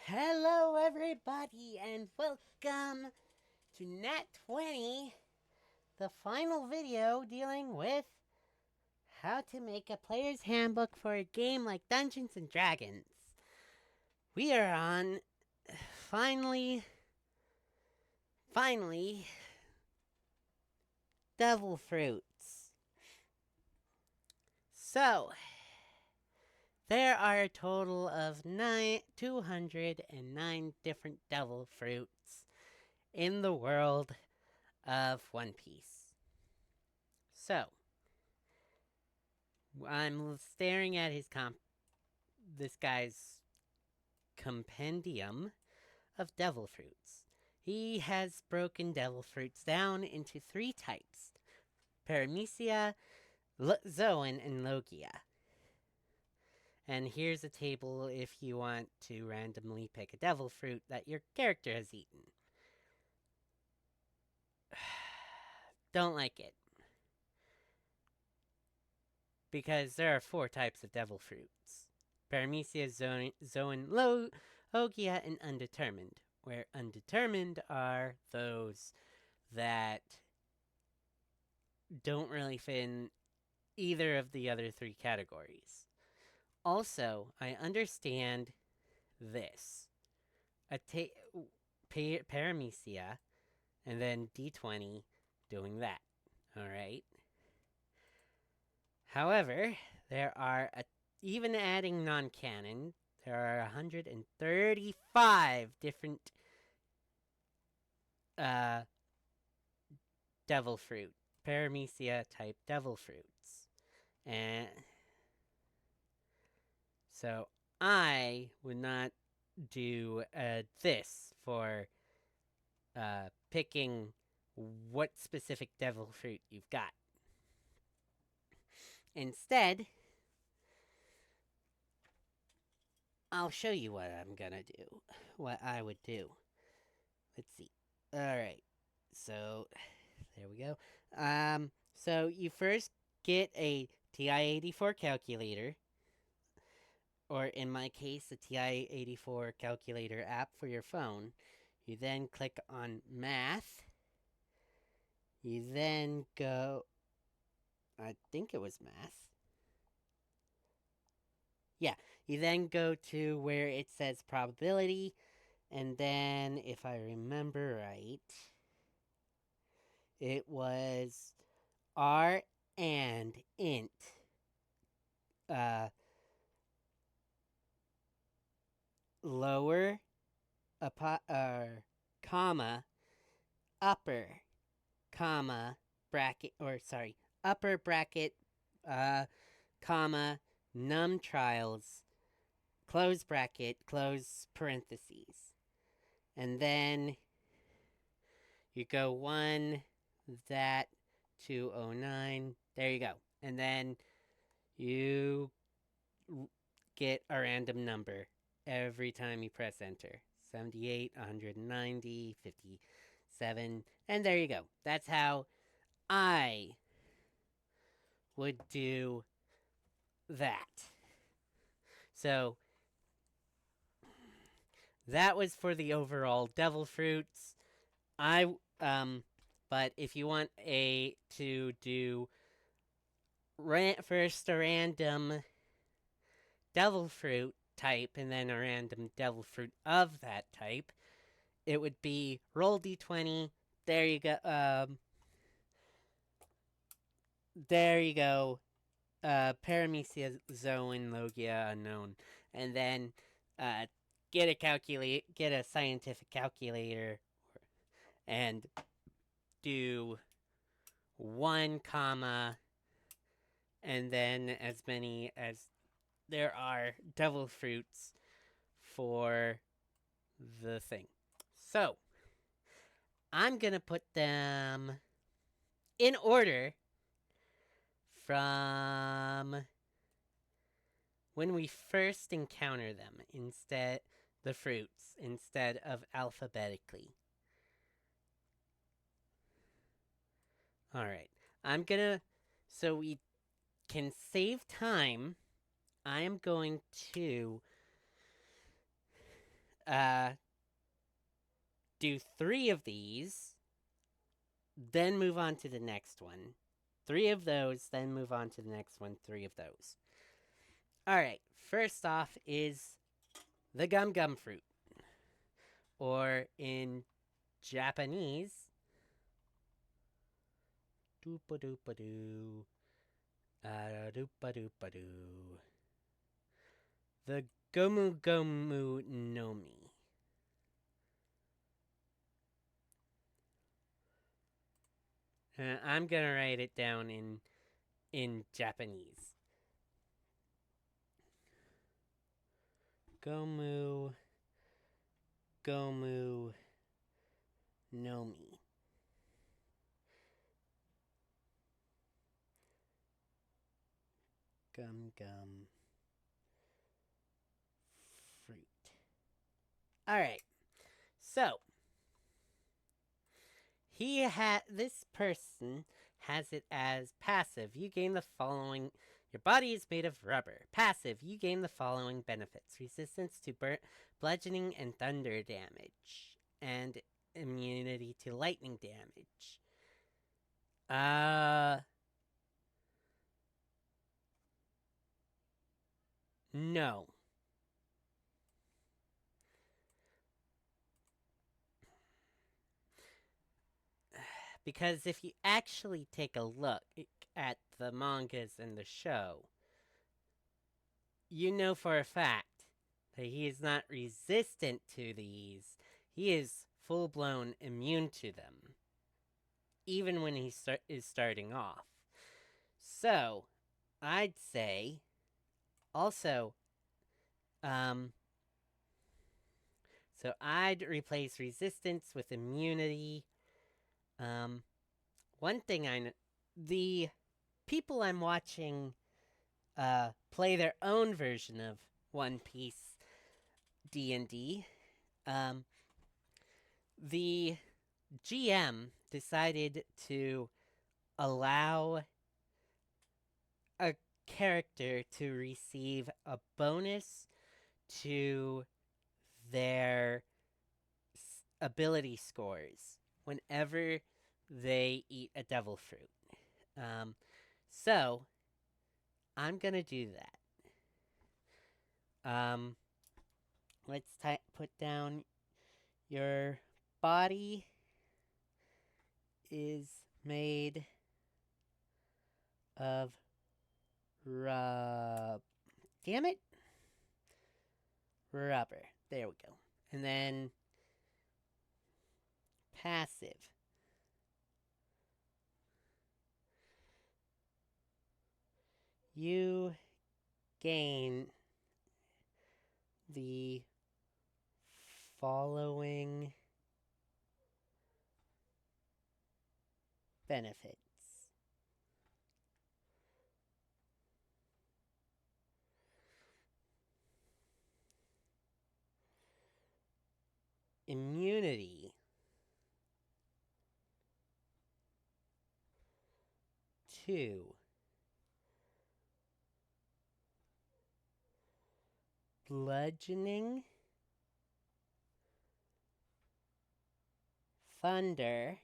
Hello, everybody, and welcome to Nat 20, the final video dealing with how to make a player's handbook for a game like Dungeons and Dragons. We are on finally, devil fruits. So, there are a total of 209 different devil fruits in the world of One Piece. So, I'm staring at this guy's compendium of devil fruits. He has broken devil fruits down into three types: Paramecia, Zoan, and Logia. And here's a table if you want to randomly pick a devil fruit that your character has eaten. Don't like it, because there are four types of devil fruits: Paramecia, Zoan, Logia, and Undetermined. Where undetermined are those that don't really fit in either of the other three categories. Also, I understand this. Paramecia, and then D20 doing that. Alright? However, there are, even adding non-canon, there are 135 different devil fruit, Paramecia type devil fruits. And so I would not do this for picking what specific devil fruit you've got. Instead, I'll show you what I'm gonna do. What I would do. Let's see. Alright. So, there we go. So you first get a TI-84 calculator. Or in my case, the TI-84 calculator app for your phone. You then click on Math. You then go... I think it was Math. Yeah, you then go to where it says probability, and then, if I remember right, it was R and int. Lower, comma, upper, comma, bracket, upper bracket, comma, num trials, close bracket, close parentheses. And then you go 1, that, 209, there you go. And then you get a random number every time you press enter. 78, 190, 57, and there you go. That's how I would do that. So, that was for the overall devil fruits. But if you want to do first a random devil fruit type and then a random devil fruit of that type, it would be roll d20. There you go. There you go. Paramecia, Zoan, Logia, unknown, and then get a scientific calculator, and do 1 comma, and then as many as there are devil fruits for the thing. So, I'm gonna put them in order from when we first encounter them, instead of alphabetically. Alright, so we can save time, I am going to do 3 of these, then move on to the next one. 3 of those, then move on to the next one. 3 of those. All right. First off is the gum gum fruit, or in Japanese, doopa doopa doo, doopa doopa doo. The Gomu Gomu no Mi. I'm gonna write it down in Japanese. Gomu Gomu no Mi. Gum gum fruit. All right. So this person has it as passive. You gain the following. Your body is made of rubber. Passive. You gain the following benefits: resistance to bludgeoning and thunder damage, and immunity to lightning damage. No. Because if you actually take a look at the mangas and the show, you know for a fact that he is not resistant to these. He is full blown immune to them, even when he is starting off. So, I'd say also, so I'd replace resistance with immunity. One thing the people I'm watching play their own version of One Piece D&D. The GM decided to allow a character to receive a bonus to their ability scores whenever they eat a devil fruit. So I'm gonna do that. Let's put down your body is made of damn it, rubber. There we go. And then passive. You gain the following benefits: immunity to bludgeoning, thunder,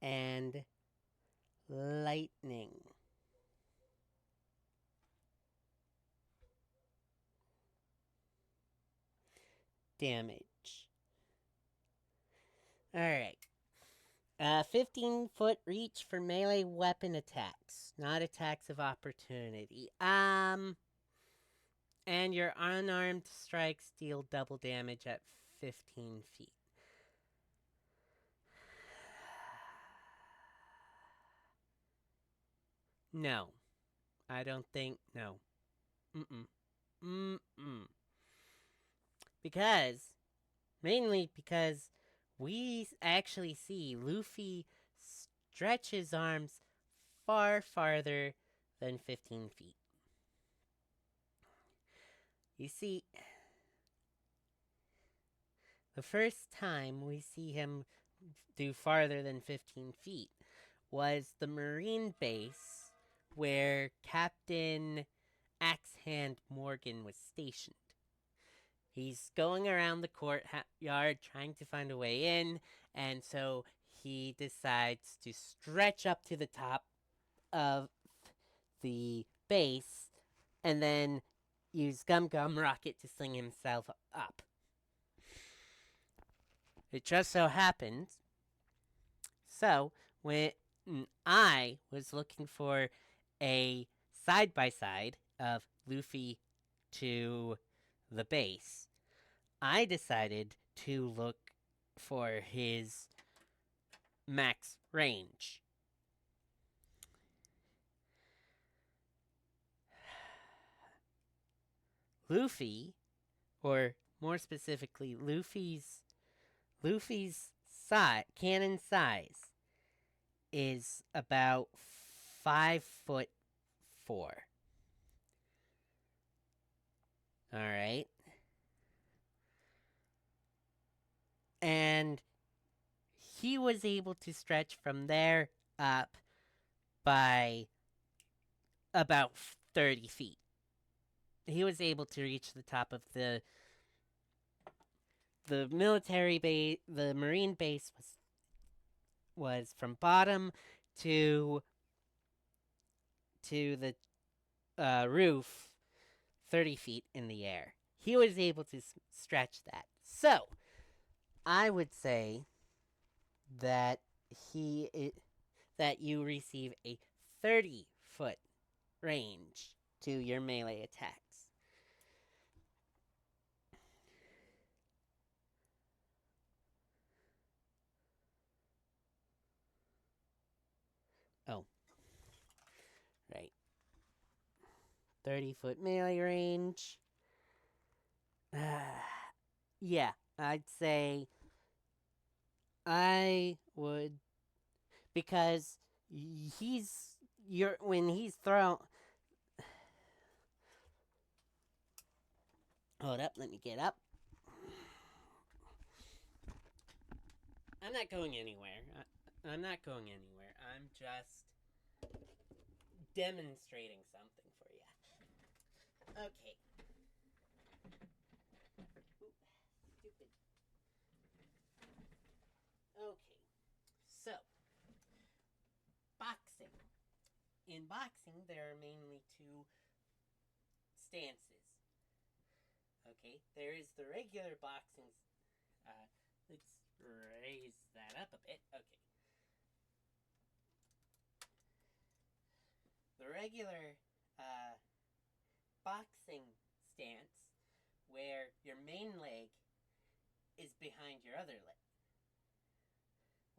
and lightning. Damage. Alright. 15-foot reach for melee weapon attacks, not attacks of opportunity. And your unarmed strikes deal double damage at 15 feet. No. I don't think. No. Mm-mm. Mm-mm. Mainly because we actually see Luffy stretch his arms far farther than 15 feet. You see, the first time we see him do farther than 15 feet was the Marine base where Captain Axe Hand Morgan was stationed. He's going around the courtyard trying to find a way in, and so he decides to stretch up to the top of the base and then use Gum Gum Rocket to sling himself up. It just so happens, so when I was looking for a side by side of Luffy to the base, I decided to look for his max range. Luffy, or more specifically, Luffy's cannon size is about 5'4". All right, and he was able to stretch from there up by about 30 feet. He was able to reach the top of the military base. The marine base was from bottom to the roof 30 feet in the air. He was able to stretch that. So I would say that that you receive a 30-foot range to your melee attacks. Oh, right. 30-foot melee range. Yeah, I'd say I would, because when he's thrown. Hold up, let me get up. I'm not going anywhere. I'm not going anywhere. I'm just demonstrating something for you. Okay. Ooh, stupid. Okay. So, boxing. In boxing, there are mainly two stances. Okay, there is the regular boxing. Let's raise that up a bit. Okay. The regular boxing stance, where your main leg is behind your other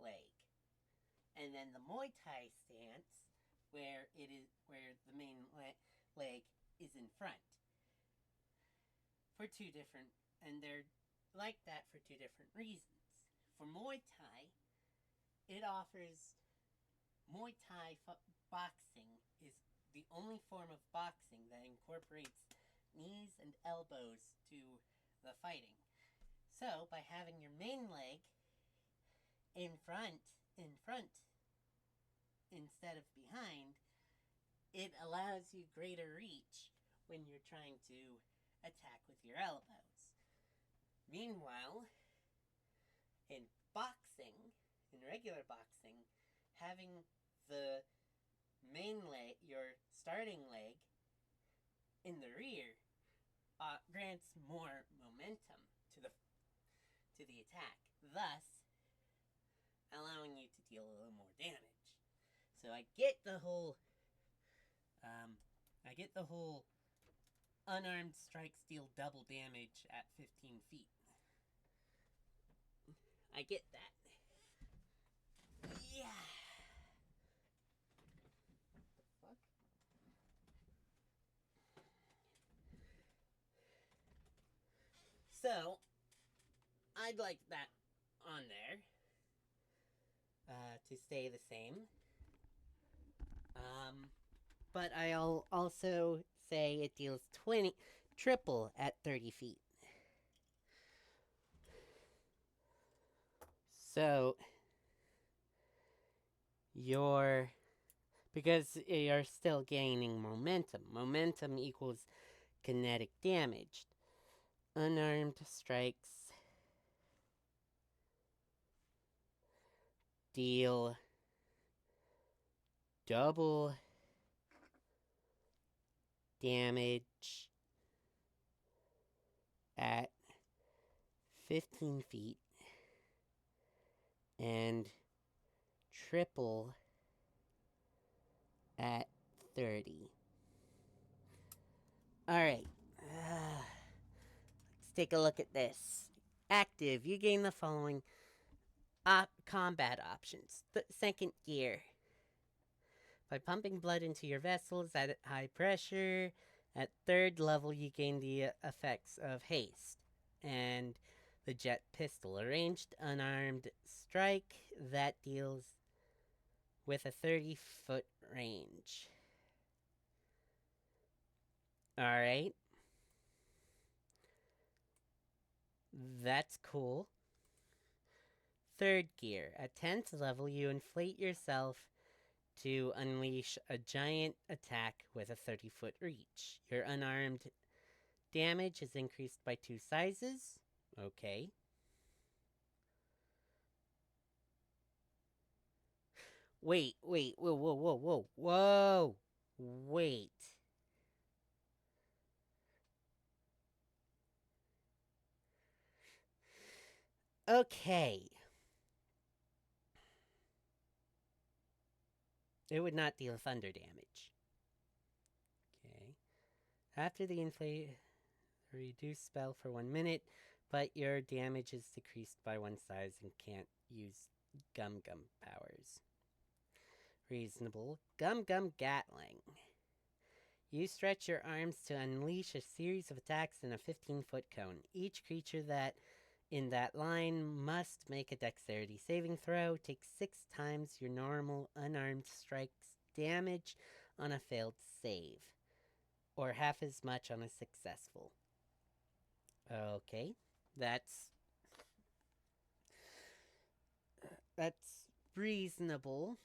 leg. And then the Muay Thai stance, where the main leg is in front. And they're like that for two different reasons. For Muay Thai, it offers Muay Thai boxing is the only form of boxing that incorporates knees and elbows to the fighting. So, by having your main leg in front instead of behind, it allows you greater reach when you're trying to attack with your elbows. Meanwhile, in regular boxing, having the main leg, your starting leg, in the rear, grants more momentum to the attack, thus allowing you to deal a little more damage. So I get the whole unarmed strikes deal double damage at 15 feet. I get that. Yeah. What the fuck? So, I'd like that on there to stay the same. But I'll also say it deals triple at 30 feet. So, because you're still gaining momentum. Momentum equals kinetic damage. Unarmed strikes deal double damage at 15 feet and triple at 30. Alright, let's take a look at this. Active, you gain the following combat options. Second gear. By pumping blood into your vessels at high pressure, at third level you gain the effects of haste. And the jet pistol, a ranged unarmed strike that deals with a 30-foot range. Alright. That's cool. Third gear. At 10th level, you inflate yourself to unleash a giant attack with a 30-foot reach. Your unarmed damage is increased by 2 sizes. Okay. Wait, whoa. Wait. Okay. It would not deal thunder damage. Okay. After the inflate, reduce spell for 1 minute, but your damage is decreased by 1 size and can't use Gum Gum powers. Reasonable. Gum Gum Gatling. You stretch your arms to unleash a series of attacks in a 15-foot cone. Each creature that in that line must make a dexterity saving throw. Take 6 times your normal unarmed strike's damage on a failed save, or half as much on a successful. Okay, that's reasonable.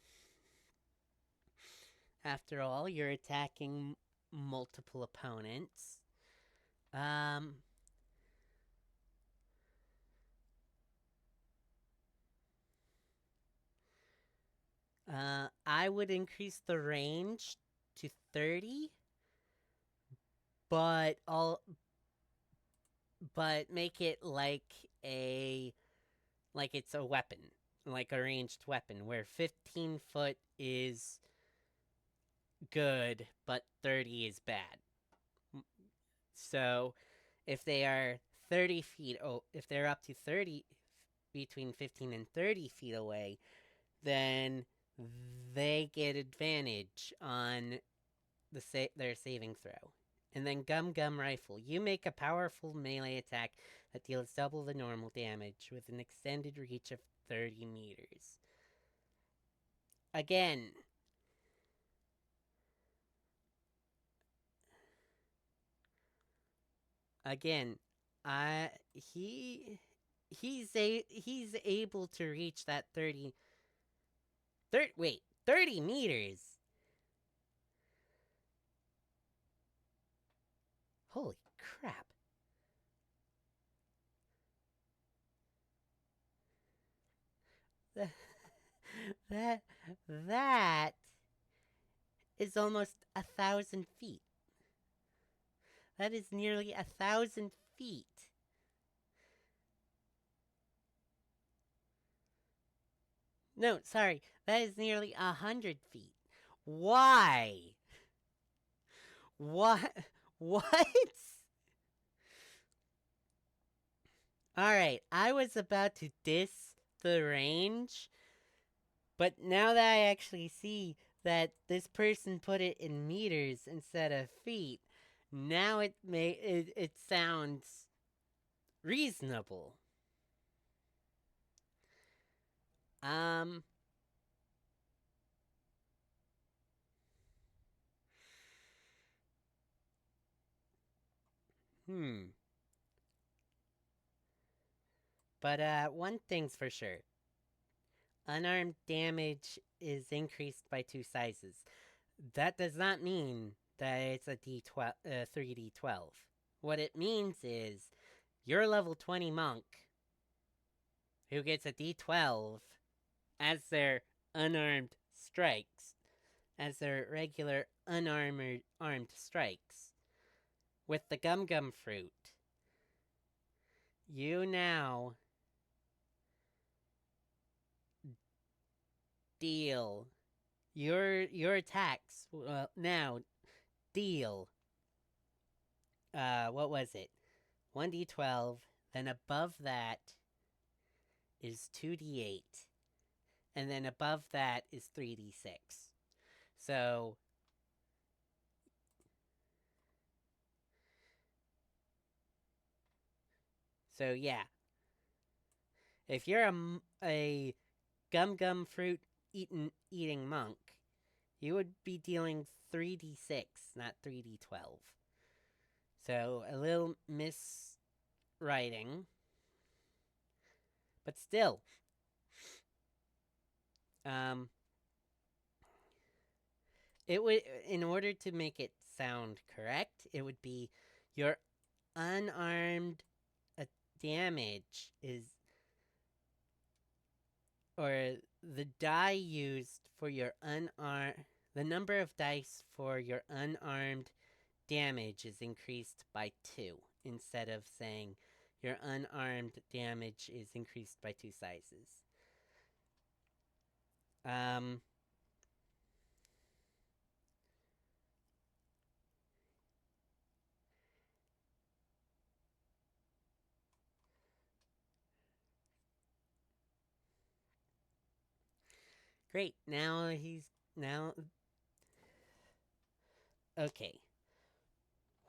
After all, you're attacking multiple opponents. I would increase the range to 30, but make it like it's a weapon, like a ranged weapon, where 15 foot is good, but 30 is bad. So if they are 30 feet, if they're up to 30, between 15 and 30 feet away, then they get advantage on their saving throw. And then Gum Gum Rifle. You make a powerful melee attack that deals double the normal damage with an extended reach of 30 meters. Again, again, he's able to reach that 30 meters. Holy crap. that that is almost 1,000 feet. That is nearly 1,000 feet. No, sorry, that is nearly 100 feet. Why? What? What? Alright, I was about to diss the range, but now that I actually see that this person put it in meters instead of feet, now it sounds reasonable. Um hmm. But one thing's for sure. Unarmed damage is increased by 2 sizes. That does not mean that it's a 3d12. What it means is your level 20 monk who gets a d12 as their unarmed strikes, as their regular unarmored armed strikes. With the gum gum fruit, you now deal your attacks now deal what was it? 1d12, then above that is 2d8, and then above that is 3d6. So yeah, if you're a gum gum fruit eating monk, you would be dealing 3d6, not 3d12. So a little miswriting, but still, um, it would, in order to make it sound correct, it would be your unarmed damage is, or the die used for your unarmed, the number of dice for your unarmed damage is increased by 2 instead of saying your unarmed damage is increased by 2 sizes. Um, Great. Now. Okay.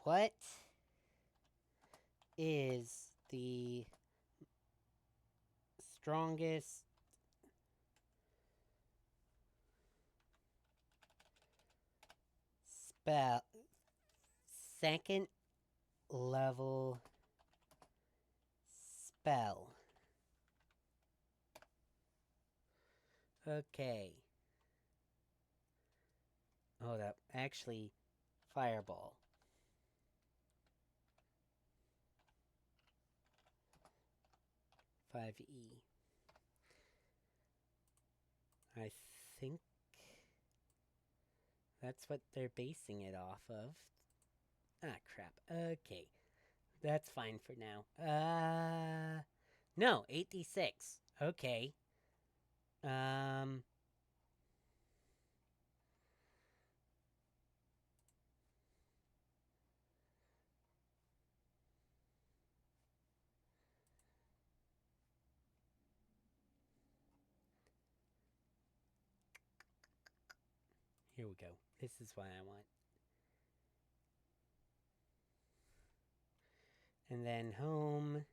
What is the strongest spell? Second level spell. Okay. Hold up. Actually, fireball. (5e). I think that's what they're basing it off of. Ah, crap. Okay. That's fine for now. No, 8d6. Okay. Um, Here we go. This is what I want. And then home.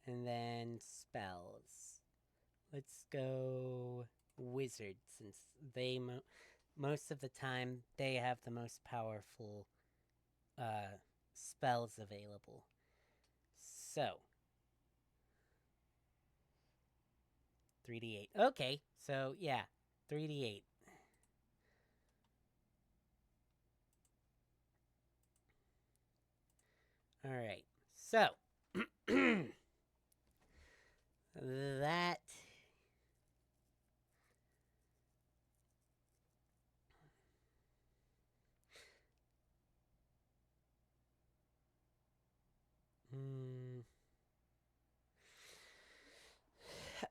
And then spells. Let's go wizard, since they most of the time they have the most powerful spells available. So 3d8. Okay, so yeah, 3d8. All right. So that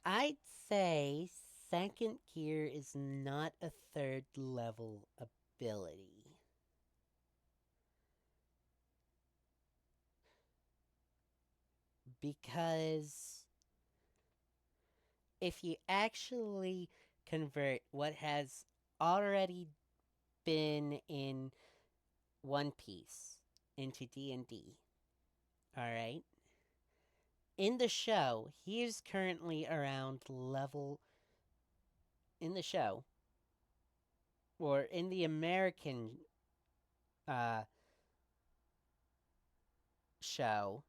I'd say second gear is not a third level ability. Because if you actually convert what has already been in One Piece into D&D, all right? In the show, he is currently around level in the show, or in the American uh show.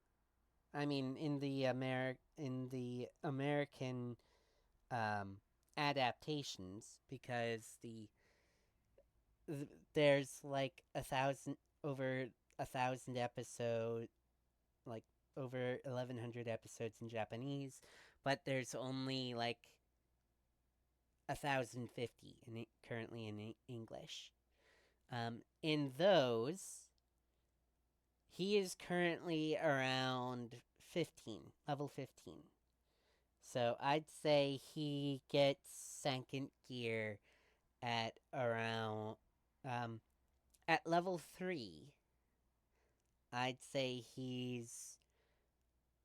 I mean, in the American um adaptations, because there's like over 1,000 episodes, like over 1,100 episodes in Japanese, but there's only like 1,050 currently in English. In those, he is currently around 15, level 15. So I'd say he gets second gear at around at level 3. I'd say he's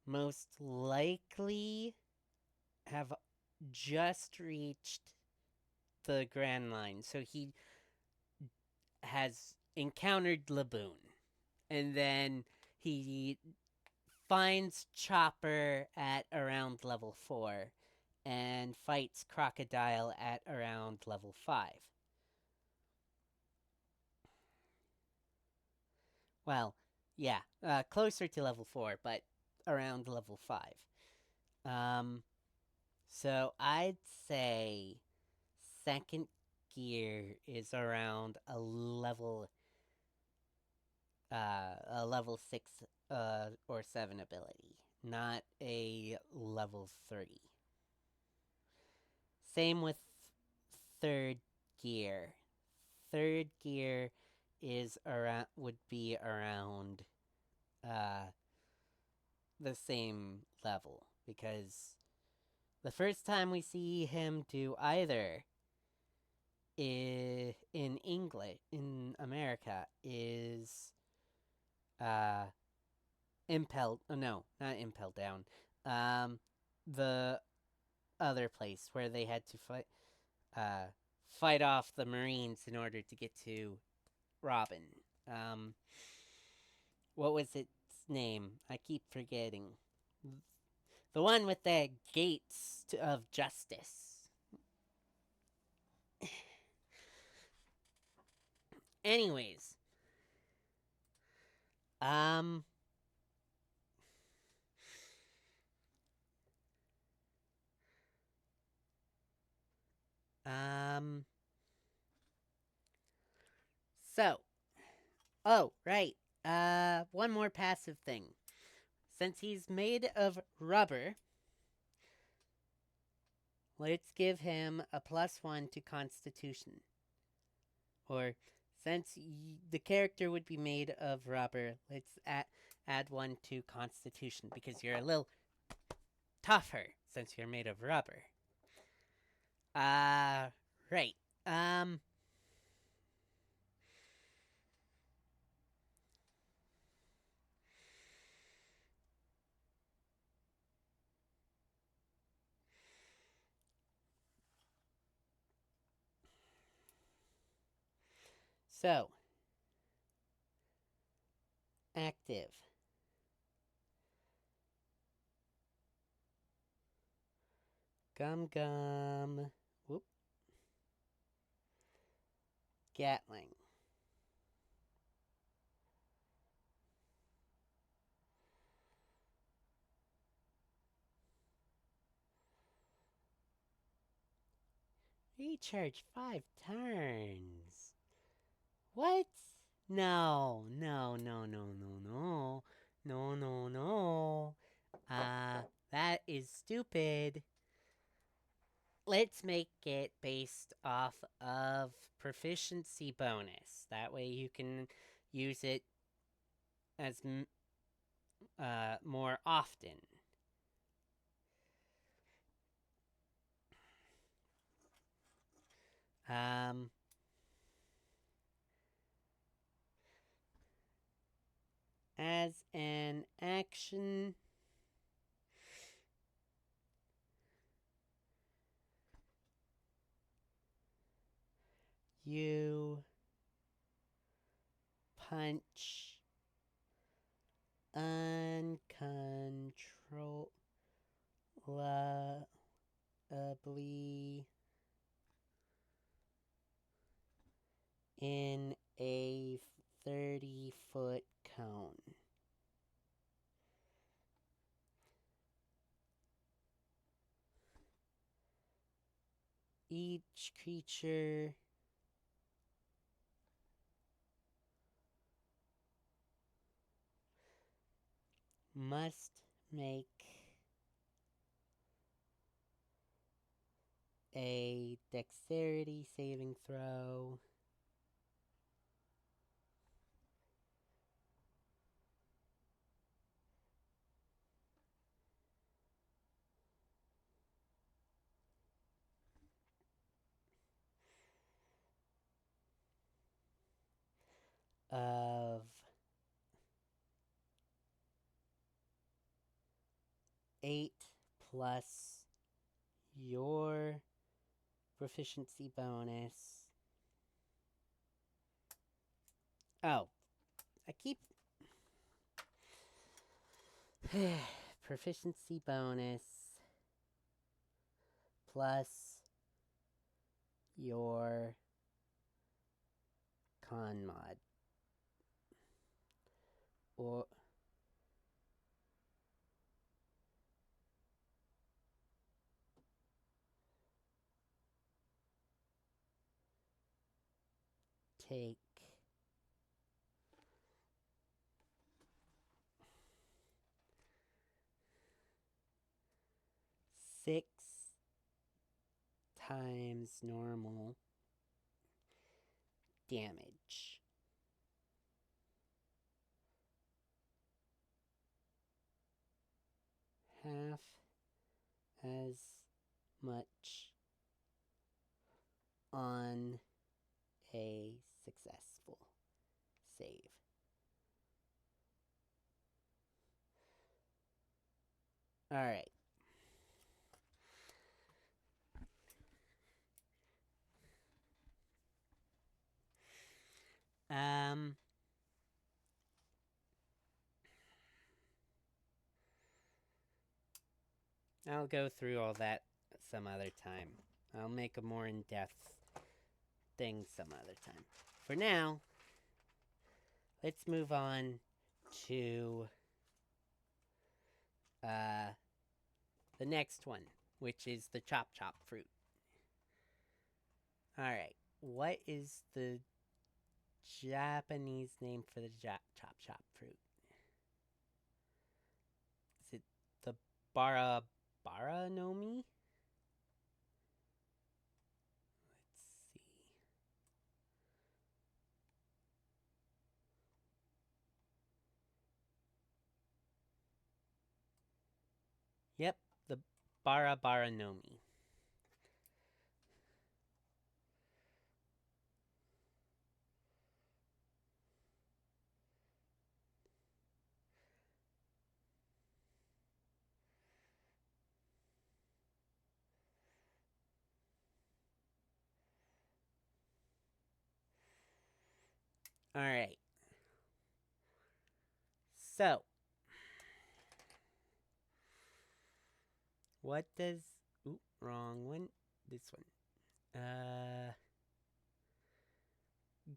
most likely have just reached the Grand Line. So he has encountered Laboon. And then he finds Chopper at around level 4 and fights Crocodile at around level 5. Well, yeah, closer to level 4, but around level 5. Um, so I'd say second gear is around a level 6 or 7 ability, not a level 3. Same with third gear. Third gear is around would be around uh the same level because the first time we see him do either in English in America is uh impelled, oh no, not impelled down, the other place where they had to uh fight off the Marines in order to get to Robin. um what was its name? I keep forgetting. The one with the gates of justice. Anyways, um, um, so, oh, right. One more passive thing. Since he's made of rubber, let's give him a +1 to Constitution. Or, since the character would be made of rubber, let's add 1 to Constitution because you're a little tougher since you're made of rubber. Right. Um, so, active. Gum Gum. Whoop. Gatling. Recharge 5 turns. What? No, no, no, no, no, no. No, no, no. That is stupid. Let's make it based off of proficiency bonus. That way you can use it as more often. Um, as an action, you punch uncontrollably in a 30-foot cone. Each creature must make a dexterity saving throw of 8 plus your proficiency bonus. Oh, I keep proficiency bonus plus your con mod. Or take 6 times normal damage. Half as much on a successful save. Alright. Um, I'll go through all that some other time. I'll make a more in-depth thing some other time. For now, let's move on to the next one, which is the chop chop fruit. Alright, what is the Japanese name for the chop chop fruit? Is it the bara nomi? Let's see. Yep, the bara nomi. Alright. So, what does... Oop, wrong one. This one.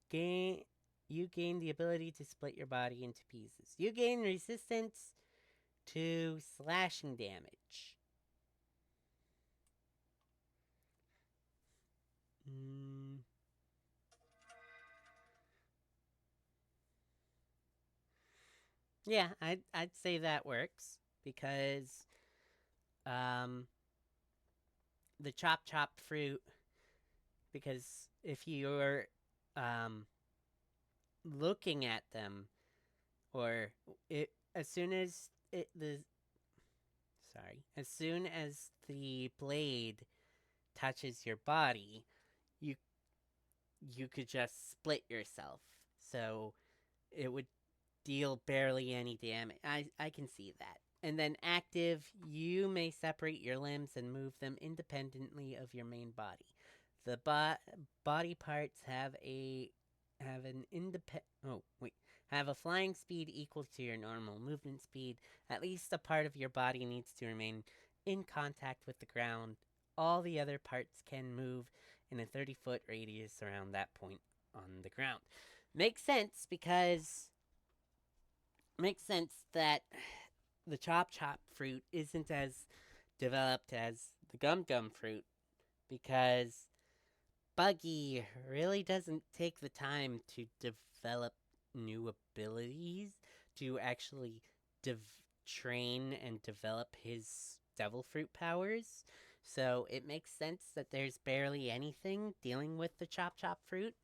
Gain... You gain the ability to split your body into pieces. You gain resistance to slashing damage. Yeah, I'd say that works because the chop chop fruit, because if you're um looking at them, or it as soon as it the as soon as the blade touches your body, you you could just split yourself. So it would deal barely any damage. I can see that. And then active, you may separate your limbs and move them independently of your main body. The body parts have an independent have a flying speed equal to your normal movement speed. At least a part of your body needs to remain in contact with the ground. All the other parts can move in a 30-foot radius around that point on the ground. Makes sense because makes sense that the chop chop fruit isn't as developed as the gum gum fruit because Buggy really doesn't take the time to develop new abilities to actually train and develop his devil fruit powers. So it makes sense that there's barely anything dealing with the chop chop fruit.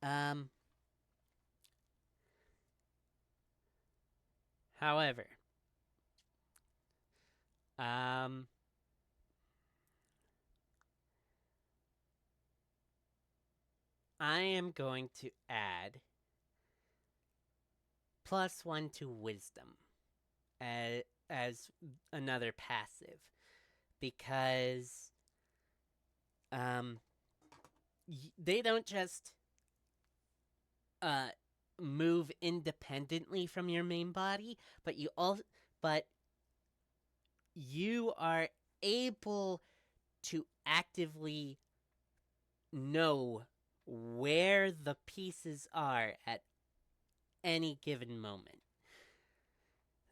Um, However, um, I am going to add +1 to wisdom as another passive because um, they don't just uh, move independently from your main body, but you are able to actively know where the pieces are at any given moment.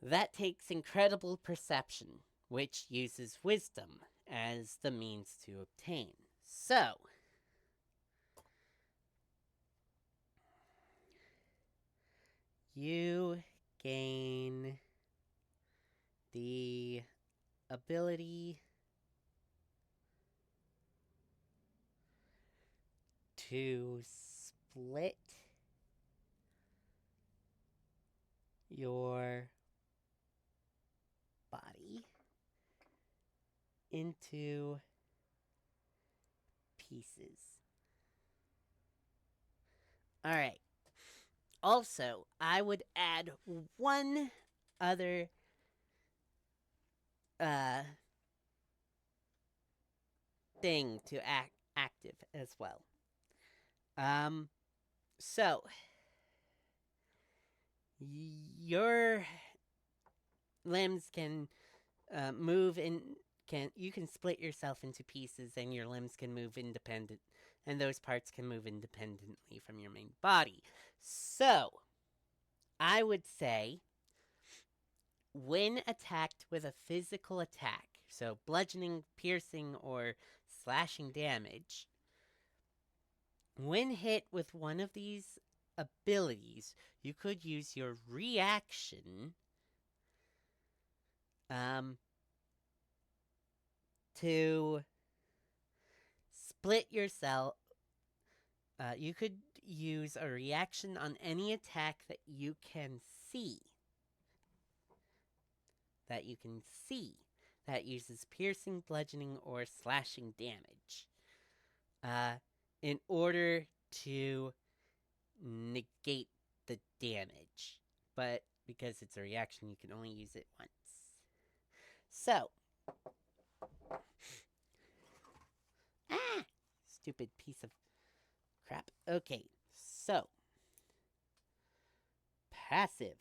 That takes incredible perception, which uses wisdom as the means to obtain. So, you gain the ability to split your body into pieces. Alright. Also, I would add one other uh thing to active as well. Um so your limbs can move in can you can split yourself into pieces and your limbs can move independent and those parts can move independently from your main body. So, I would say when attacked with a physical attack, so bludgeoning, piercing, or slashing damage, when hit with one of these abilities, you could use your reaction um, to split yourself. You could use a reaction on any attack that you can see. That you can see. That uses piercing, bludgeoning, or slashing damage. In order to negate the damage. But because it's a reaction, you can only use it once. So. Ah! Stupid piece of crap. Okay, so. Passive.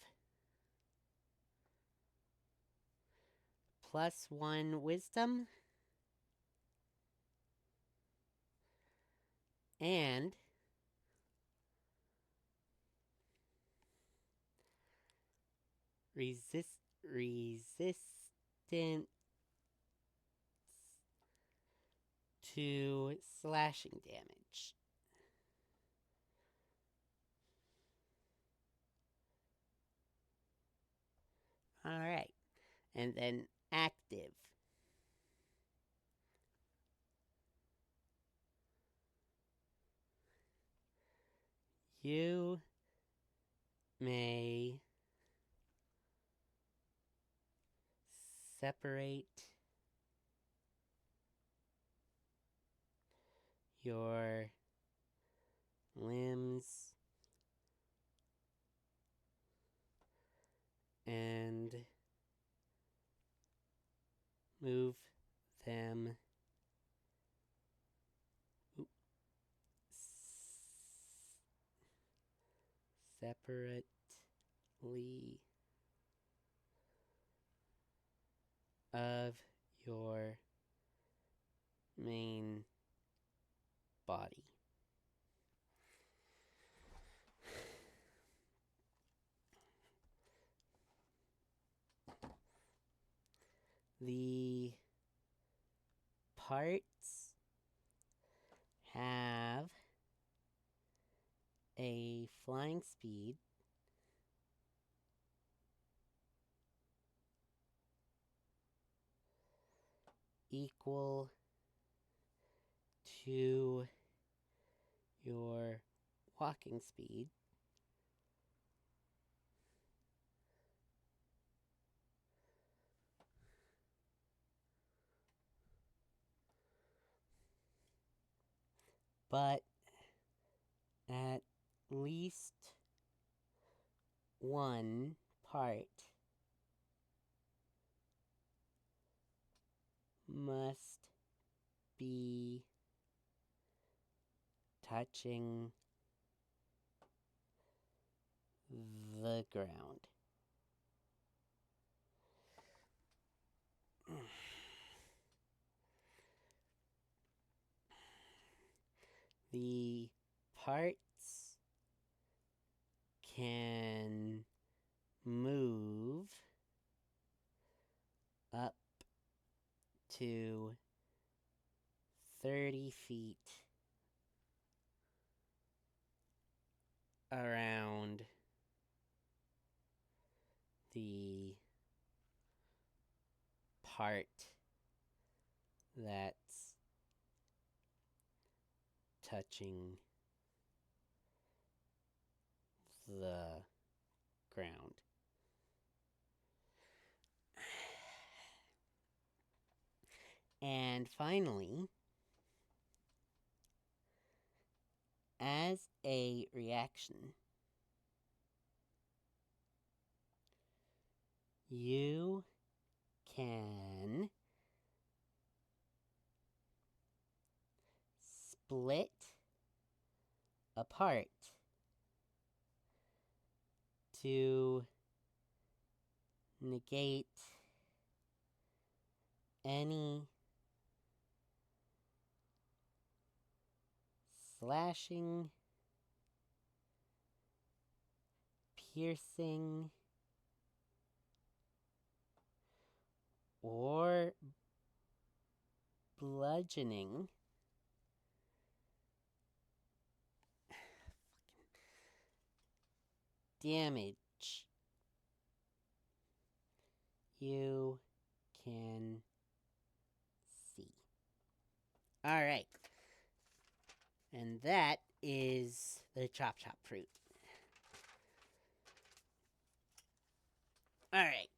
+1 wisdom. And resistant to slashing damage. Alright. And then active. You may separate your limbs and move them separately of your main body. The parts have a flying speed equal to your walking speed. But at least one part must be touching the ground. The parts can move up to 30 feet around the part that's touching the ground. And finally, as a reaction, you can split apart to negate any slashing, piercing, or bludgeoning damage you can see. Alright. And that is the chop chop fruit. Alright.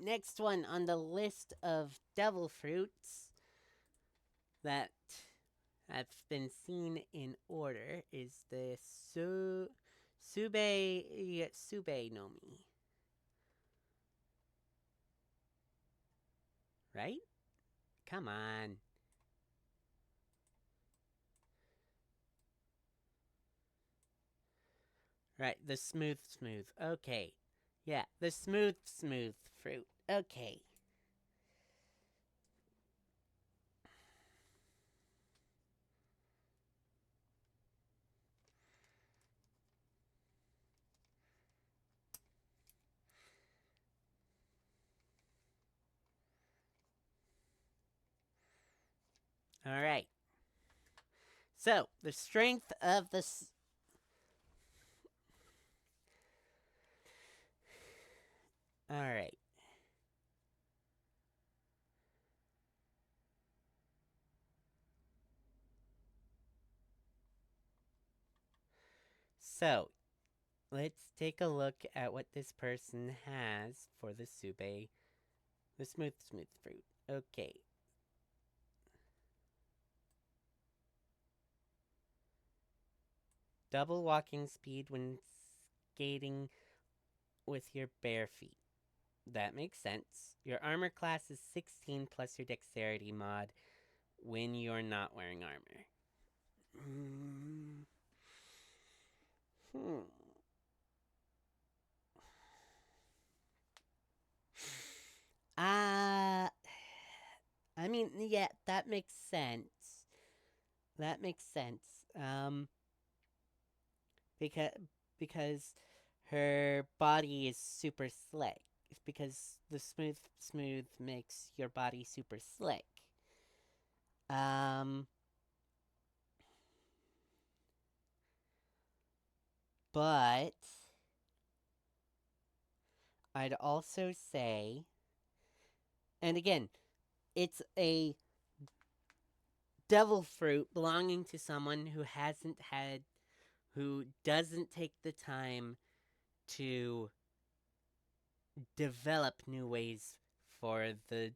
Next one on the list of devil fruits that have been seen in order is the Sube no Mi. Right? Come on. Right, the smooth. Okay. Yeah, the smooth fruit. Okay. All right. So, the strength of the. All right. So, let's take a look at what this person has for the Sube, the smooth fruit. Okay. Double walking speed when skating with your bare feet. That makes sense. Your armor class is 16 plus your dexterity mod when you're not wearing armor. Hmm. Uh, I mean, yeah, that makes sense. That makes sense. Because because her body is super slick. Because the smooth makes your body super slick. Um, but I'd also say, and again, it's a devil fruit belonging to someone who doesn't take the time to develop new ways for the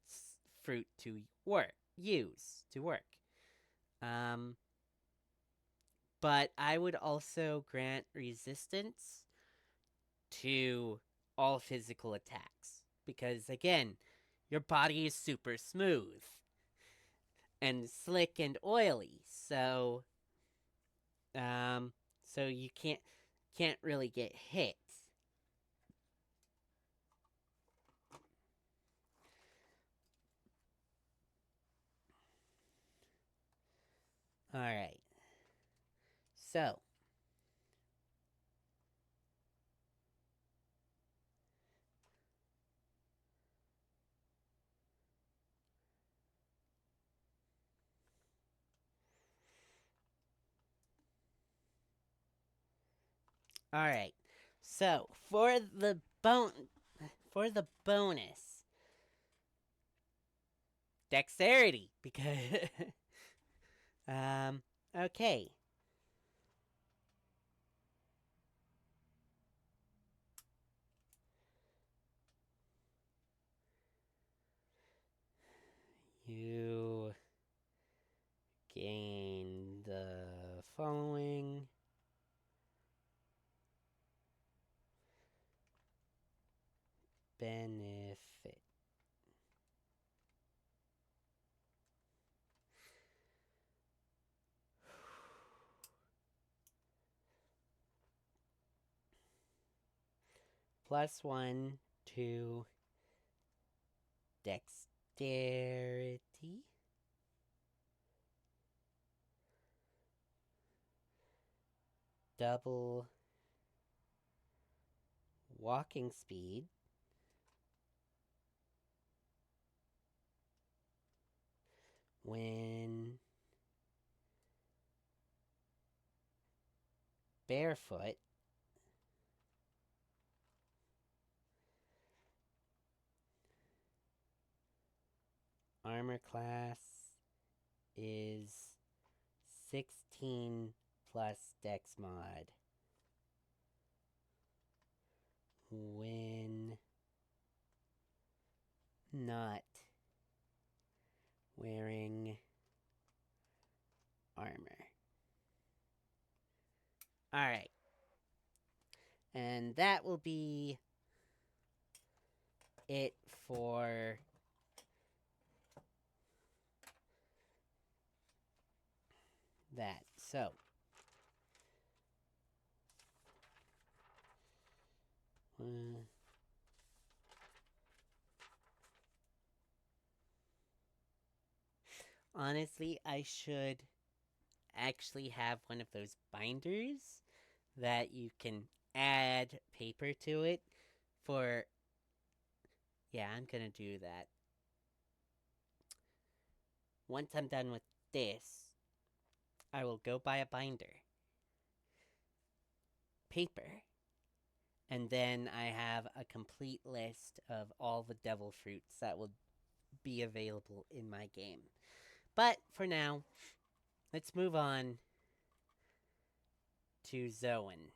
fruit to work. Um, but I would also grant resistance to all physical attacks because again, your body is super smooth and slick and oily, um, so you can't really get hit. All right, so all right, so for the bonus dexterity because um okay. You gain the following benefit. Plus one to dexterity. Double walking speed. When barefoot. Armor class is 16 plus dex mod. When not wearing armor. Alright. And that will be it for that. So, honestly, I should actually have one of those binders that you can add paper to it for. Yeah, I'm gonna do that. Once I'm done with this, I will go buy a binder. Paper. And then I have a complete list of all the devil fruits that will be available in my game. But for now, let's move on to Zoan.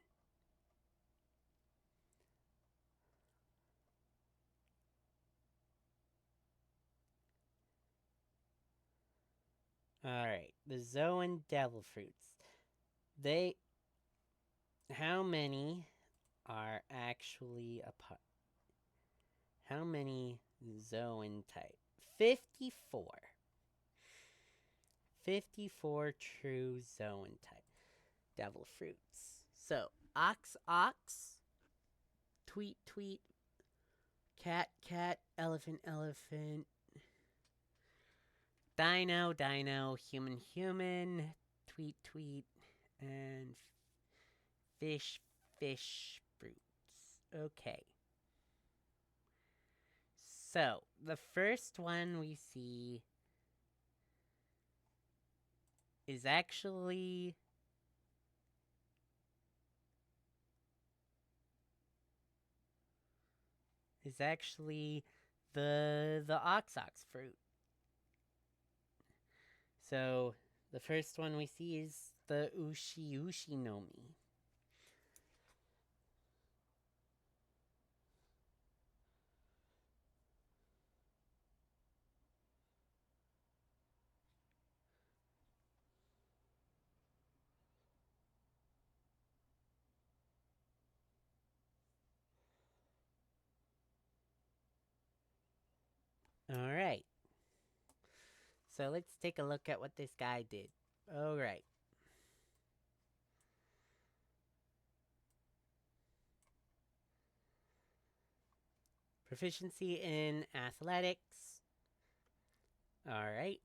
Alright, the Zoan devil fruits. They. How many are actually a part? How many Zoan type? 54. 54 true Zoan type devil fruits. So, ox, ox, tweet, tweet, cat, cat, elephant, elephant, dino, dino, human, human, tweet, tweet, and fish, fish fruits. Okay. So, the first one we see is actually the ox fruit. So The first one we see is the Ushi Ushi no Mi. All right. So let's take a look at what this guy did. All right. Proficiency in athletics. All right.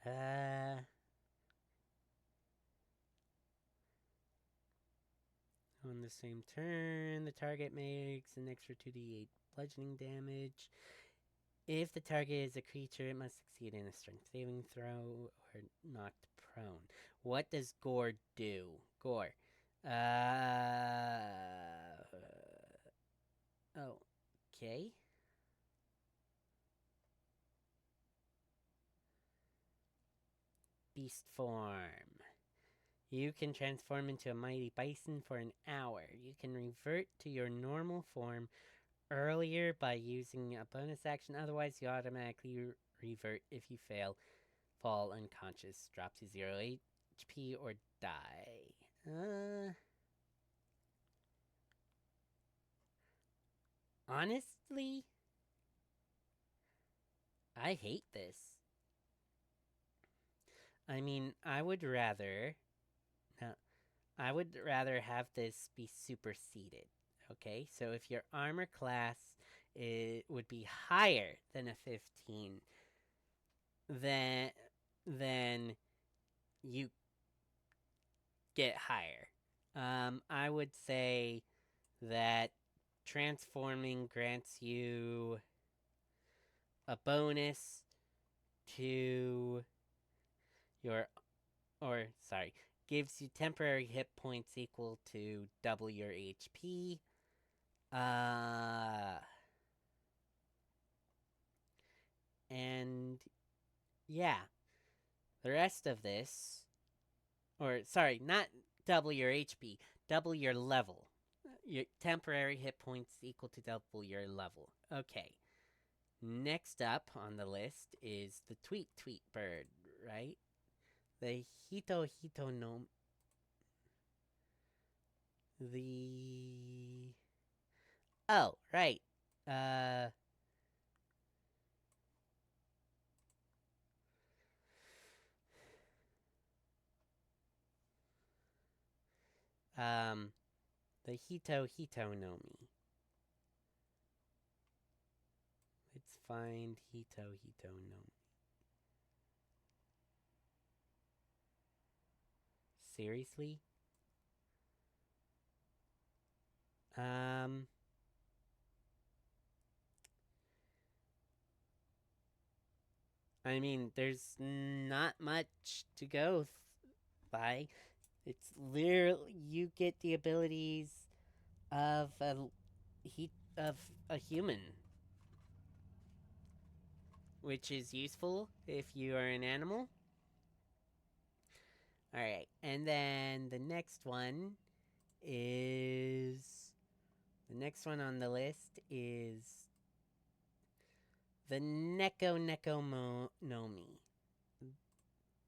Uh, on the same turn, the target makes an extra 2d8 bludgeoning damage. If the target is a creature, it must succeed in a strength saving throw or knocked prone. What does Gore do? Gore. Oh, okay. Beast form. You can transform into a mighty bison for an hour. You can revert to your normal form earlier by using a bonus action. Otherwise, you automatically revert if you fall unconscious, drop to 0 HP, or die. Honestly, I hate this. I mean, no, I would rather have this be superseded. Okay, so if your armor class would be higher than a 15, then then you get higher. I would say that transforming grants you a bonus to your, or sorry, gives you temporary hit points equal to double your HP. And yeah, the rest of this, or sorry, not double your HP, double your level. Your temporary hit points equal to double your level. Okay. Next up on the list is the Tweet Tweet Bird, right? The Hito Hito no. The. Oh, right. Uh. Um. The Hito Hito no Mi. Let's find Hito Hito no Mi. Seriously? Um. I mean, there's not much to go by. It's literally you get the abilities of a human, which is useful if you are an animal. All right, and then the next one on the list is the Neko Neko no Mi.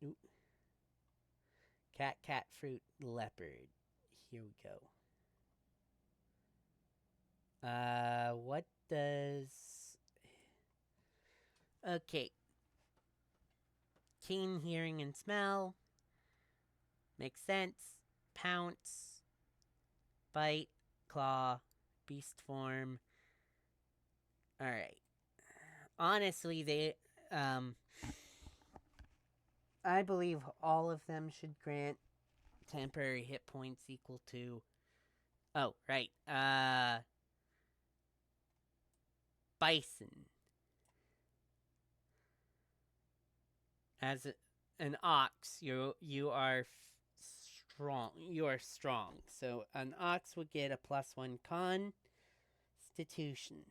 Ooh. Cat Cat Fruit Leopard. Here we go. What does. Okay. Keen hearing and smell. Makes sense. Pounce. Bite. Claw. Beast form. Alright. Honestly, I believe all of them should grant temporary hit points equal to. Oh, right. Bison. As an ox, you are strong. You are strong. So an ox would get a +1 constitution.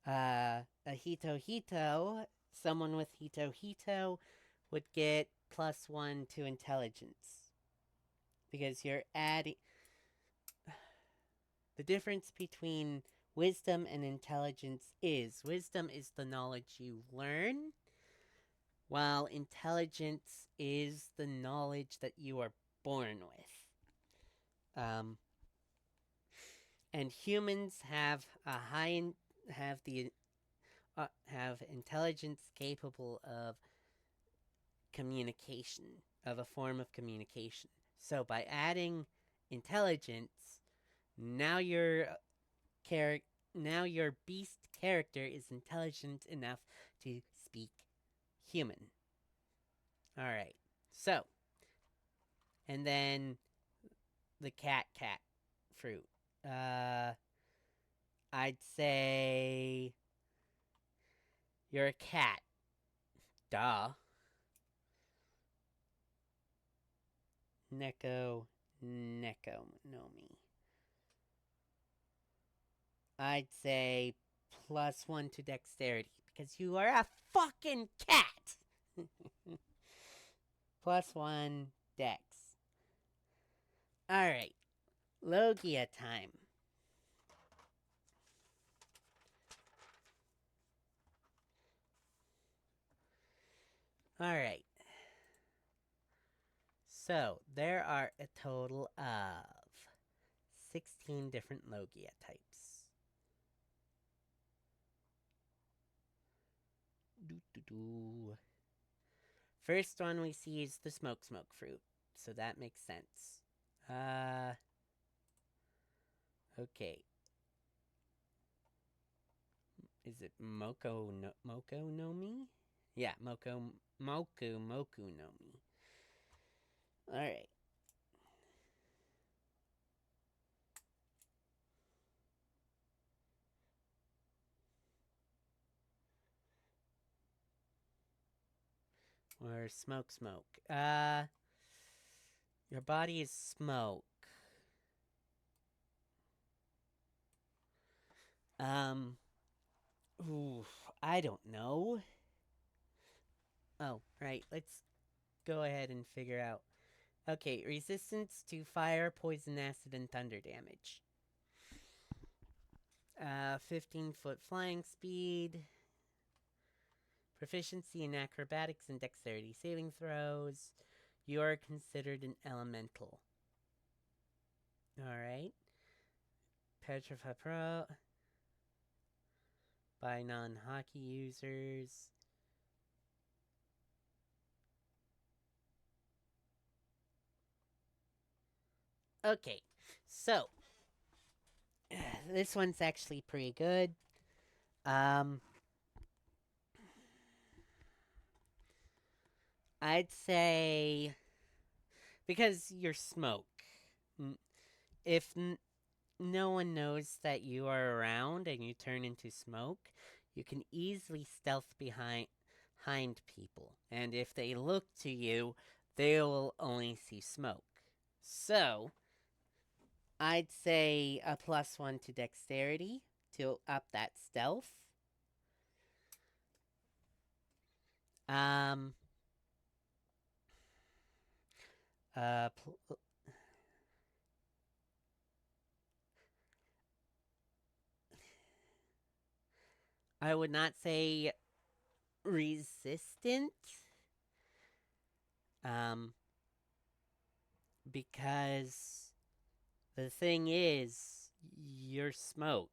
A Hito Hito, someone with Hito Hito would get +1 to intelligence. Because you're adding. The difference between wisdom and intelligence is wisdom is the knowledge you learn, while intelligence is the knowledge that you are born with. And humans have a have the have intelligence capable of communication, of a form of communication. So by adding intelligence, now your now your beast character is intelligent enough to speak human. All right. So, and then the cat fruit. Uh I'd say you're a cat. Duh. No me. I'd say +1 to dexterity because you are a fucking cat. +1 dex. All right, Logia time. All right. So there are a total of 16 different Logia types. Doo-doo-doo. First one we see is the smoke fruit, so that makes sense. Okay. Is it Moko no Mi? Yeah, Moku no Mi. All right. Or smoke. Your body is smoke. Um, oof, I don't know. Oh, right. Let's go ahead and figure out. Okay, resistance to fire, poison, acid, and thunder damage. 15-foot flying speed. Proficiency in acrobatics and dexterity saving throws. You are considered an elemental. Alright. Petrify Pro. By non-hockey users. Okay, so this one's actually pretty good. I'd say because you're smoke. If no one knows that you are around and you turn into smoke, you can easily stealth behind people. And if they look to you, they will only see smoke. So, I'd say a +1 to dexterity to up that stealth. Um, pl- I would not say resistant. Um, because the thing is, you're smoke.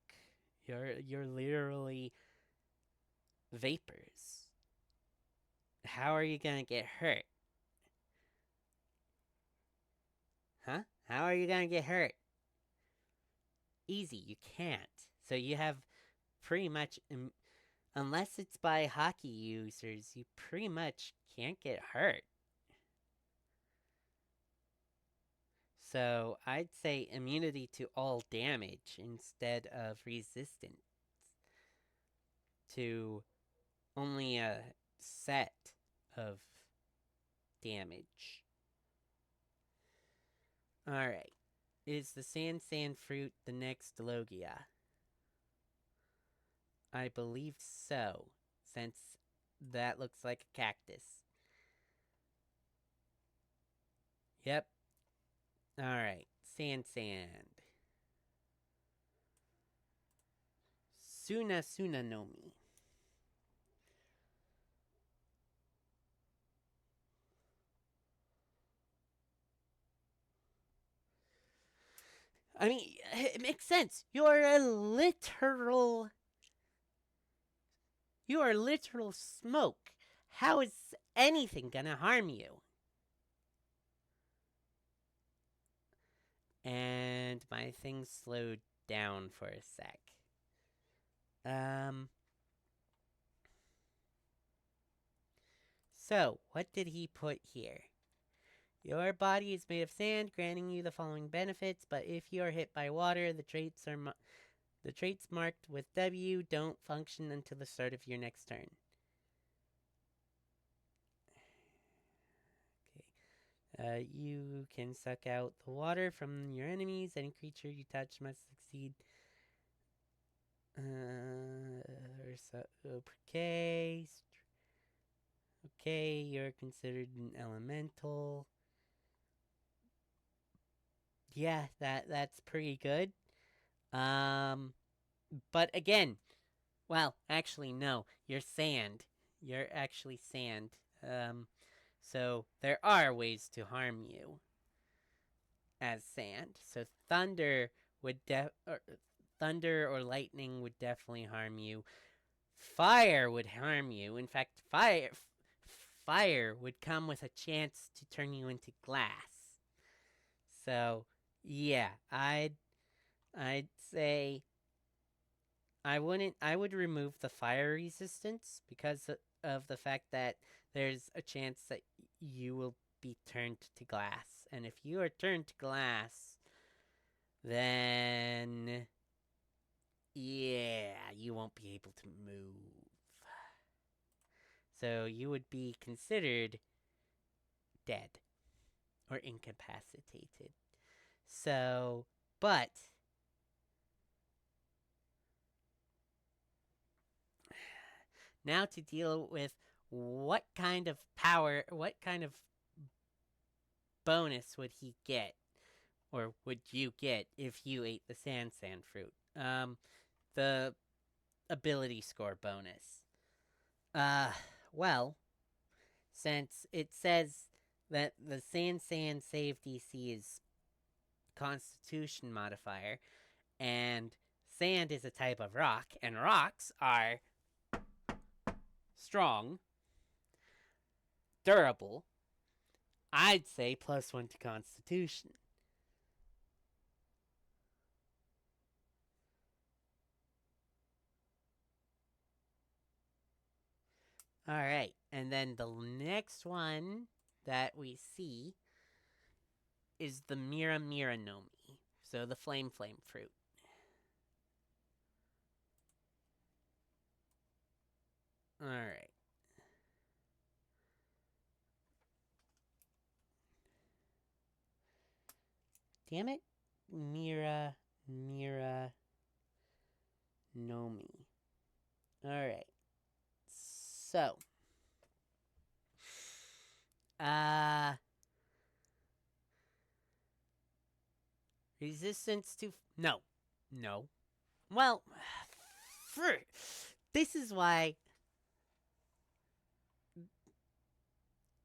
You're literally vapors. How are you gonna get hurt? Huh? How are you gonna get hurt? Easy, you can't. So you have pretty much, unless it's by hockey users, you pretty much can't get hurt. So I'd say immunity to all damage instead of resistance to only a set of damage. Alright. Is the sand fruit the next Logia? I believe so, since that looks like a cactus. Yep. Alright. Sand. Suna no Mi. I mean, it makes sense. You are literal smoke. How is anything gonna harm you? And my thing slowed down for a sec. Um. So, what did he put here? Your body is made of sand, granting you the following benefits, but if you are hit by water, the traits marked with W don't function until the start of your next turn. You can suck out the water from your enemies. Any creature you touch must succeed. Okay. Okay, you're considered an elemental. Yeah, that's pretty good. But again, well, actually no, you're sand. You're actually sand. So there are ways to harm you as sand. So thunder or lightning would definitely harm you. Fire would harm you. In fact, fire would come with a chance to turn you into glass. So, yeah, I'd say I would remove the fire resistance because of the fact that there's a chance that you will be turned to glass. And if you are turned to glass, then yeah, you won't be able to move. So you would be considered dead or incapacitated. So, but now to deal with what kind of power, what kind of bonus would he get, or would you get if you ate the sand fruit? The ability score bonus. Uh, well, since it says that the sand save DC is Constitution modifier, and sand is a type of rock, and rocks are strong, durable, I'd say +1 to Constitution. All right, and then the next one that we see is the Mira Nomi. So the flame fruit. All right. Damn it. Mira Nomi. All right. So, uh resistance to no. Well, this is why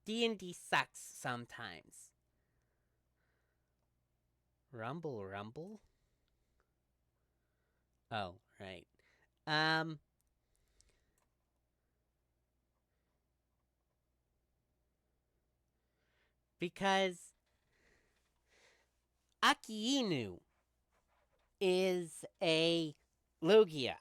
D&D sucks sometimes. Rumble? Oh, right. Um because Aki Inu is a Logia,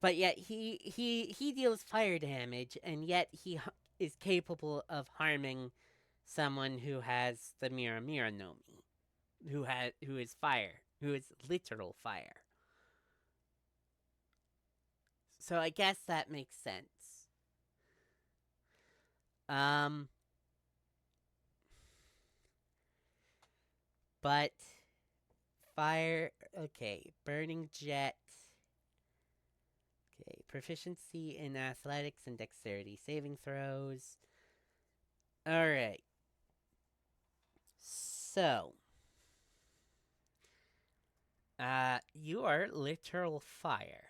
but yet he deals fire damage, and yet he is capable of harming someone who has the Mira Nomi, who is fire, who is literal fire. So I guess that makes sense. Um, but fire. Okay, burning jet. Okay, proficiency in athletics and dexterity saving throws. All right. So, you are literal fire.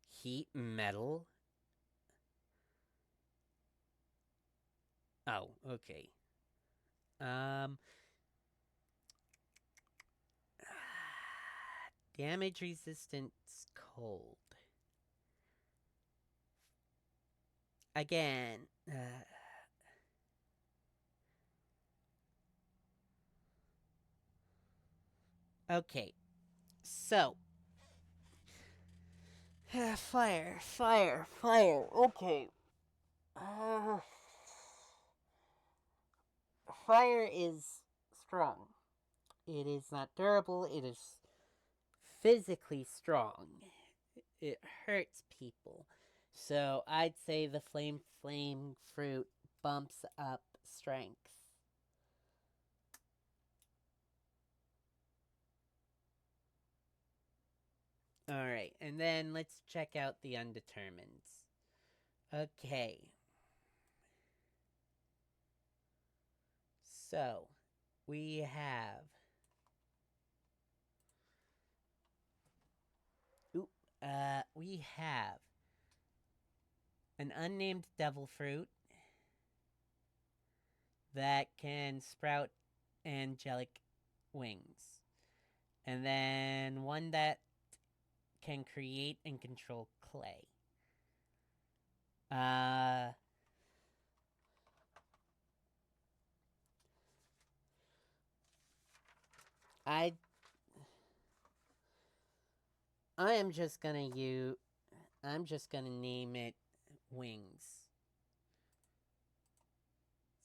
Heat metal. Oh, okay. Um, damage resistance cold. Again. Okay. So, fire, fire, fire. Okay. Uh, fire is strong. It is not durable. It is physically strong. It hurts people. So I'd say the flame fruit bumps up strength. All right, and then let's check out the undetermineds. Okay. So, we have we have an unnamed devil fruit that can sprout angelic wings. And then one that can create and control clay. Uh I I am just gonna I'm just gonna name it wings.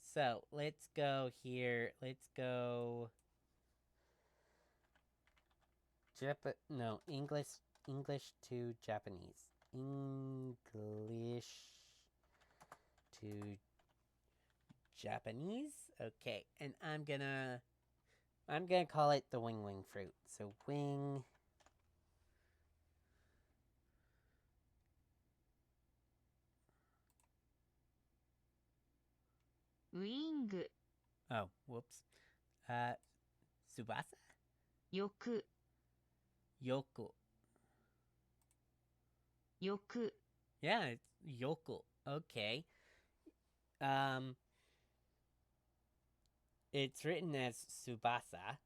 So let's go here. Let's go no, English to Japanese. English to Japanese. Okay, and I'm gonna call it the wing fruit. So wing. Wing. Oh, whoops. Uh, Subasa. よく Yoku. よく Yeah, it's Yoku. Okay. Um, it's written as Subasa.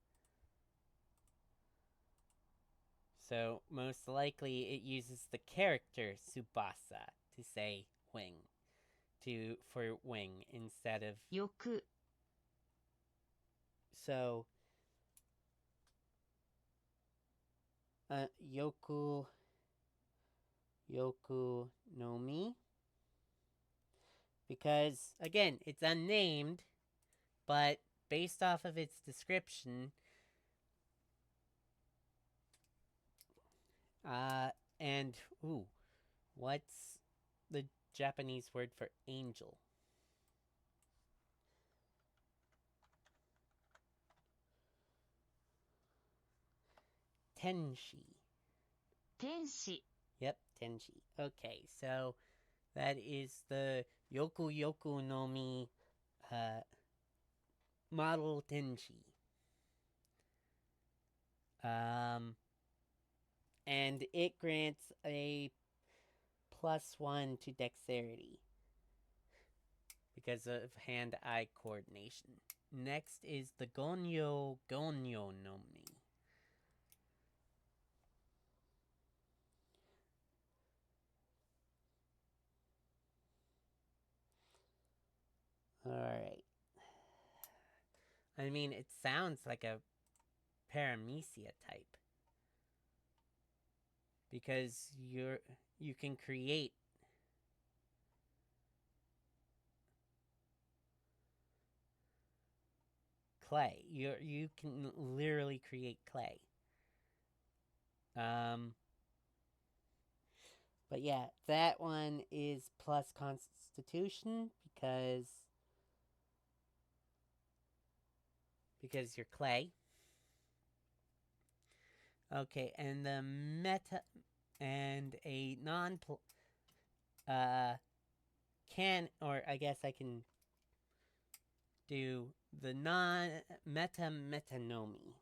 So most likely it uses the character Subasa to say wing. For wing instead of よく so Yoku no Mi, because again it's unnamed, but based off of its description, and ooh, what's the Japanese word for angel? Tenshi. 天使 Yep, Tenshi. Okay, so that is the Yoku no Mi uh, model Tenshi. Um, and it grants a +1 to dexterity because of hand-eye coordination. Next is the Gonyo no Mi. Alright. I mean, it sounds like a paramecia type. Because you can create clay. You can literally create clay. Um but yeah, that one is plus constitution because because you're clay. Okay, and the meta and a non can, or I guess I can do the non metanomy.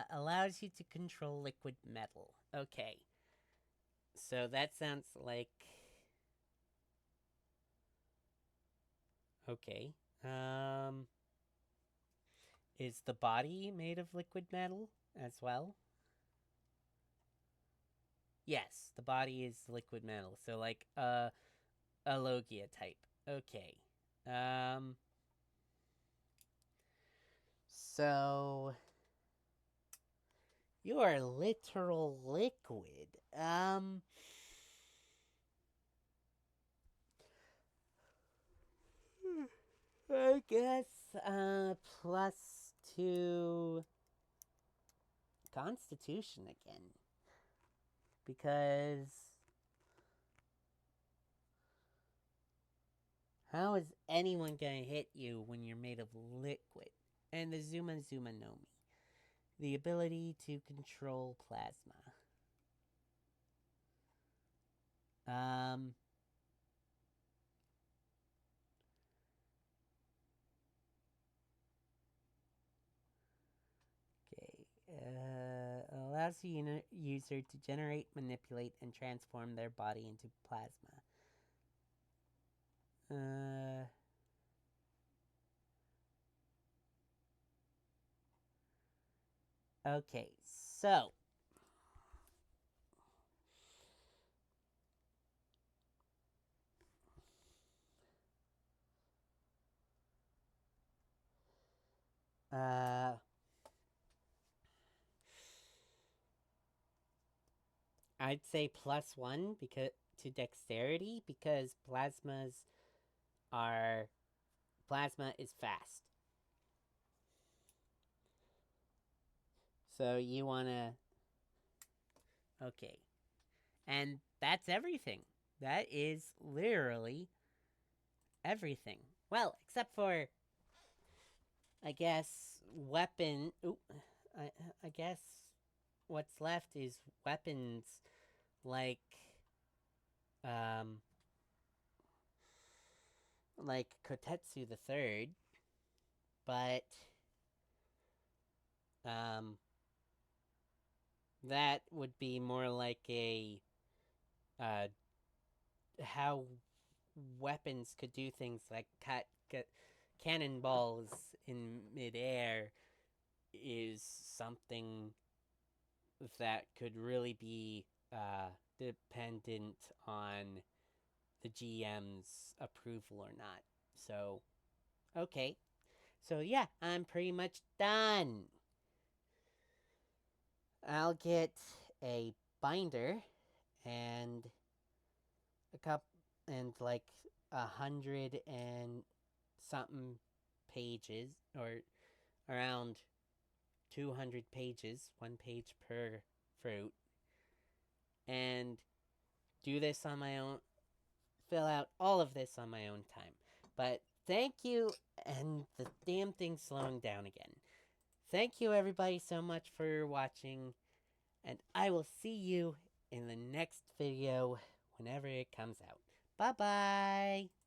Allows you to control liquid metal. Okay. So that sounds like. Okay. Is the body made of liquid metal as well? Yes, the body is liquid metal. So like a Logia type. Okay. Um so you are literal liquid. I guess plus 2 Constitution again. Because how is anyone gonna hit you when you're made of liquid? And the Zuma Zuma Nomi. The ability to control plasma. Um Okay. Allows the user to generate, manipulate, and transform their body into plasma. Okay, so uh, I'd say +1 because to dexterity because plasma is fast. So you wanna okay, and that's everything. That is literally everything. Well, except for I guess weapon. Ooh, I I guess what's left is weapons like um like Kotetsu the Third, but um that would be more like a uh how weapons could do things like cut cannonballs in midair is something that could really be dependent on the GM's approval or not. So, okay. So, yeah, I'm pretty much done. I'll get a binder and a cup and like 100 and something pages, or around 200 pages, 1 page per fruit, and do this on my own, fill out all of this on my own time. But thank you, and the damn thing's slowing down again. Thank you, everybody, so much for watching, and I will see you in the next video whenever it comes out. Bye bye!